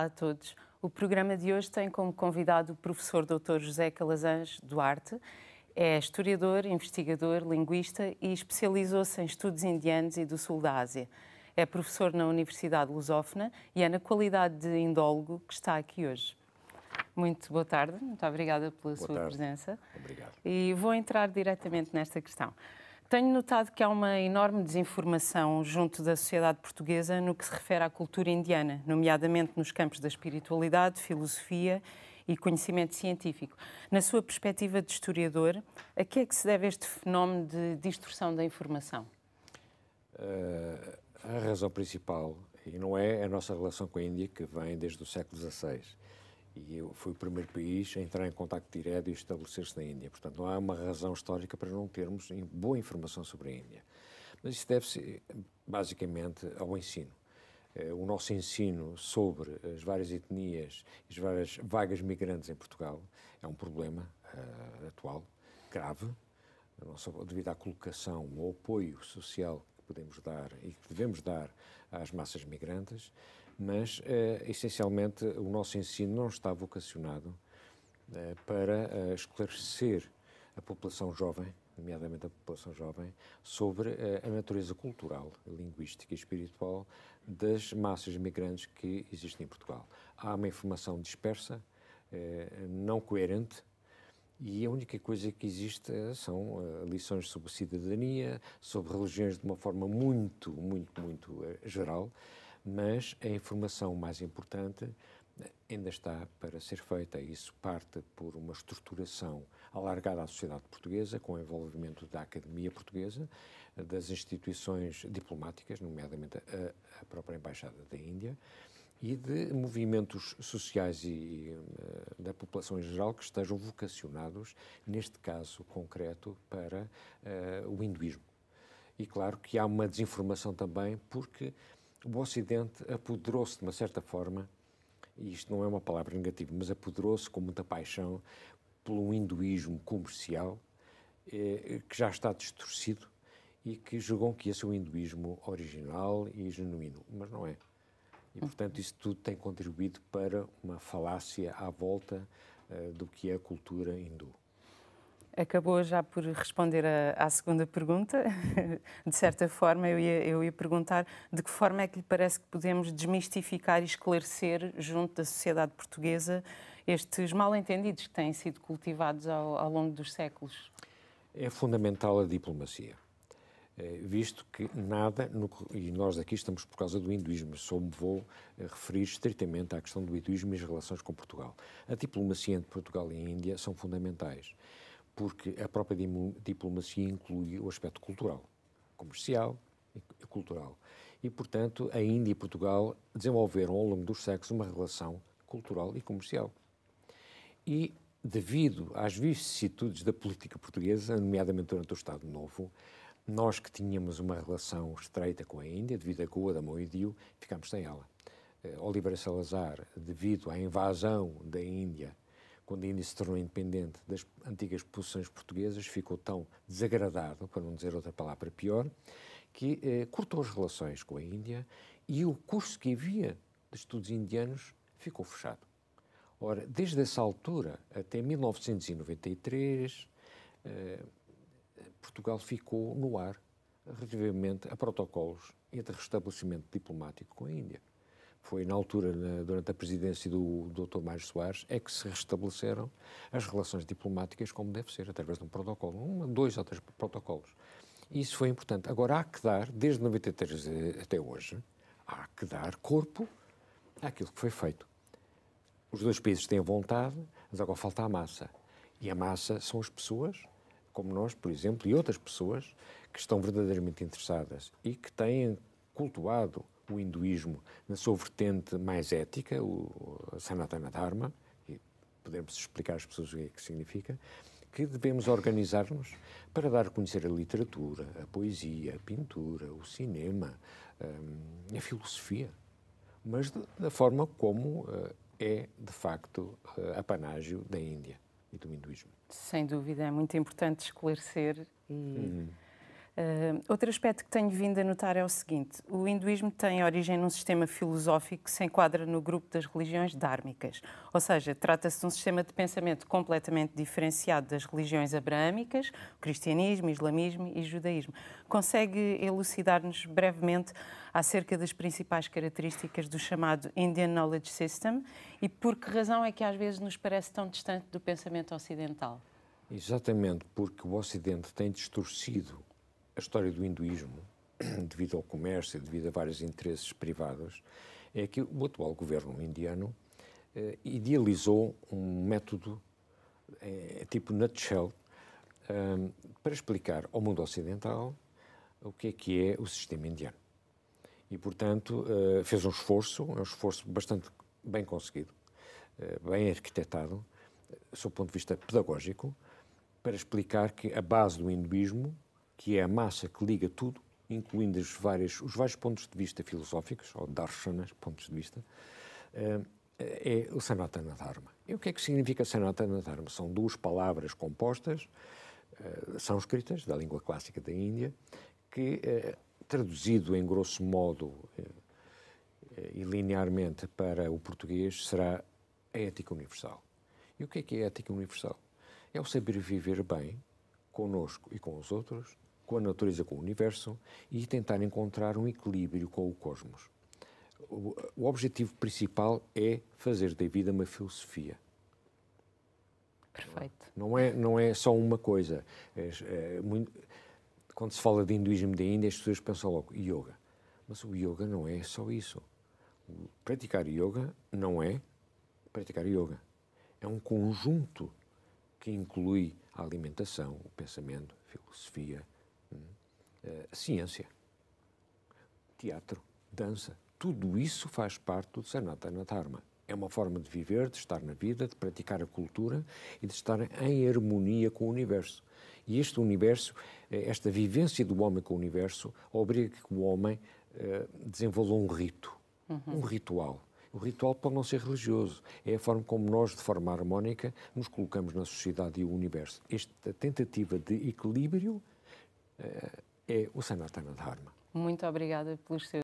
Olá a todos. O programa de hoje tem como convidado o professor Dr. José Calazans Duarte. É historiador, investigador, linguista e especializou-se em estudos indianos e do sul da Ásia. É professor na Universidade Lusófona e é na qualidade de indólogo que está aqui hoje. Muito boa tarde, muito obrigada pela sua presença. Obrigado. E vou entrar diretamente nesta questão. Tenho notado que há uma enorme desinformação junto da sociedade portuguesa no que se refere à cultura indiana, nomeadamente nos campos da espiritualidade, filosofia e conhecimento científico. Na sua perspectiva de historiador, a que é que se deve este fenómeno de distorção da informação? A razão principal, e não é a nossa relação com a Índia, que vem desde o século XVI, e eu fui o primeiro país a entrar em contacto direto e estabelecer-se na Índia. Portanto, não há uma razão histórica para não termos boa informação sobre a Índia. Mas isso deve-se, basicamente, ao ensino. O nosso ensino sobre as várias etnias e as várias vagas migrantes em Portugal é um problema atual, grave, não só devido à colocação, ao apoio social que podemos dar e que devemos dar às massas migrantes, mas, essencialmente, o nosso ensino não está vocacionado para esclarecer a população jovem, nomeadamente a população jovem, sobre a natureza cultural, linguística e espiritual das massas migrantes que existem em Portugal. Há uma informação dispersa, não coerente, e a única coisa que existe são lições sobre cidadania, sobre religiões de uma forma muito geral, mas a informação mais importante ainda está para ser feita. Isso parte por uma estruturação alargada à sociedade portuguesa, com o envolvimento da Academia Portuguesa, das instituições diplomáticas, nomeadamente a própria Embaixada da Índia, e de movimentos sociais e da população em geral que estejam vocacionados, neste caso concreto, para o hinduísmo. E claro que há uma desinformação também, porque o Ocidente apoderou-se de uma certa forma, e isto não é uma palavra negativa, mas apoderou-se com muita paixão pelo hinduísmo comercial, que já está distorcido e que julgam que esse é o hinduísmo original e genuíno, mas não é. E, portanto, isso tudo tem contribuído para uma falácia à volta do que é a cultura hindu. Acabou já por responder à segunda pergunta. De certa forma, eu ia perguntar de que forma é que lhe parece que podemos desmistificar e esclarecer, junto da sociedade portuguesa, estes mal-entendidos que têm sido cultivados ao longo dos séculos. É fundamental a diplomacia, visto que nada, e nós aqui estamos por causa do hinduísmo, só me vou referir estritamente à questão do hinduísmo e as relações com Portugal. A diplomacia entre Portugal e a Índia são fundamentais, porque a própria diplomacia inclui o aspecto cultural, comercial e cultural. E, portanto, a Índia e Portugal desenvolveram ao longo dos séculos uma relação cultural e comercial. E, devido às vicissitudes da política portuguesa, nomeadamente durante o Estado Novo, nós que tínhamos uma relação estreita com a Índia, devido a Goa da Mão e Dio, ficámos sem ela. Oliveira Salazar, devido à invasão da Índia, quando a Índia se tornou independente das antigas possessões portuguesas, ficou tão desagradado, para não dizer outra palavra pior, que cortou as relações com a Índia e o curso que havia de estudos indianos ficou fechado. Ora, desde essa altura até 1993, Portugal ficou no ar relativamente a protocolos e de restabelecimento diplomático com a Índia. Foi na altura, durante a presidência do Dr. Mário Soares, é que se restabeleceram as relações diplomáticas como deve ser, através de um protocolo, 2 ou 3 protocolos. E isso foi importante. Agora há que dar, desde 93 até hoje, há que dar corpo àquilo que foi feito. Os dois países têm vontade, mas agora falta a massa. E a massa são as pessoas, como nós, por exemplo, e outras pessoas que estão verdadeiramente interessadas e que têm cultuado o hinduísmo na sua vertente mais ética, o Sanatana Dharma, e podemos explicar às pessoas o que é que significa, que devemos organizar-nos para dar a conhecer a literatura, a poesia, a pintura, o cinema, a filosofia, mas da forma como é, de facto, apanágio da Índia e do hinduísmo. Sem dúvida, é muito importante esclarecer e Outro aspecto que tenho vindo a notar é o seguinte: o hinduísmo tem origem num sistema filosófico que se enquadra no grupo das religiões dhármicas, ou seja, trata-se de um sistema de pensamento completamente diferenciado das religiões abraâmicas, o cristianismo, o islamismo e o judaísmo. Consegue elucidar-nos brevemente acerca das principais características do chamado Indian Knowledge System e por que razão é que às vezes nos parece tão distante do pensamento ocidental? Exatamente porque o Ocidente tem distorcido a história do hinduísmo, devido ao comércio, devido a vários interesses privados, é que o atual governo indiano idealizou um método, tipo nutshell, para explicar ao mundo ocidental o que é o sistema indiano. E, portanto, fez um esforço bastante bem conseguido, bem arquitetado, sob o ponto de vista pedagógico, para explicar que a base do hinduísmo, que é a massa que liga tudo, incluindo os vários pontos de vista filosóficos, ou darshanas, pontos de vista, é o Sanatana Dharma. E o que é que significa Sanatana Dharma? São duas palavras compostas, sânscritas, da língua clássica da Índia, que, traduzido em grosso modo e linearmente para o português, será a ética universal. E o que é a ética universal? É o saber viver bem connosco e com os outros, com a natureza, com o universo, e tentar encontrar um equilíbrio com o cosmos. O objetivo principal é fazer da vida uma filosofia. Perfeito. Não é só uma coisa. Quando se fala de hinduísmo da Índia, as pessoas pensam logo yoga. Mas o yoga não é só isso. Praticar yoga não é praticar yoga. É um conjunto que inclui a alimentação, o pensamento, a filosofia, a ciência, teatro, dança. Tudo isso faz parte do Sanatana Dharma. É uma forma de viver, de estar na vida, de praticar a cultura e de estar em harmonia com o universo. E este universo, esta vivência do homem com o universo, obriga que o homem desenvolva um rito, um ritual. O ritual pode não ser religioso, é a forma como nós, de forma harmónica, nos colocamos na sociedade e o universo. Esta tentativa de equilíbrio é o Sanatana Dharma. Muito obrigada pelos seus